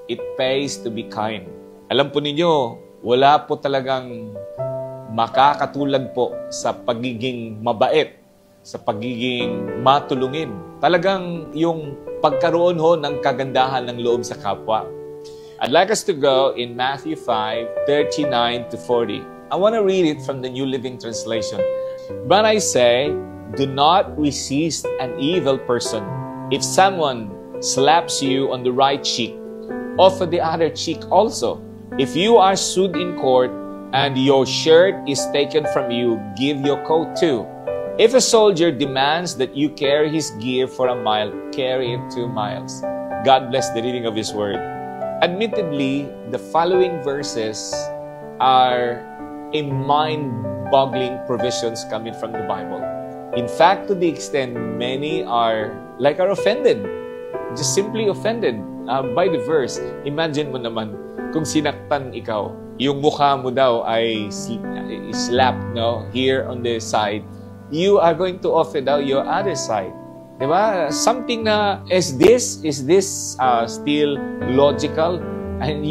It pays to be kind. Alam po ninyo, wala po talagang makakatulad po sa pagiging mabait, sa pagiging matulungin. Talagang yung pagkaroon ho ng kagandahan ng loob sa kapwa. I'd like us to go in Matthew 5:39 to 40. I want to read it from the New Living Translation. But I say, do not resist an evil person. If someone slaps you on the right cheek, offer the other cheek also. If you are sued in court and your shirt is taken from you, give your coat too. If a soldier demands that you carry his gear for a mile, carry it 2 miles. God bless the reading of His Word. Admittedly, the following verses are a mind-boggling provisions coming from the Bible. In fact, to the extent many are offended, just simply offended by the verse. Imagine mo naman kung sinaktan ikaw, yung mukha mo daw ay slap, no, here on the side. You are going to offer daw your other side. Diba? Something na, is this still logical? And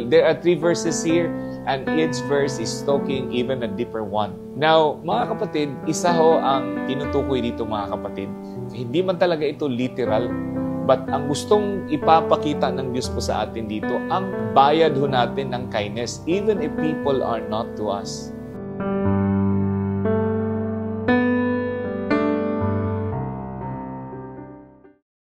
there are 3 verses here, and each verse is talking even a deeper one. Now, mga kapatid, isa ho ang tinutukoy dito, mga kapatid. Hindi man talaga ito literal, but ang gustong ipapakita ng Diyos po sa atin dito, ang bayad ho natin ng kindness, even if people are not to us.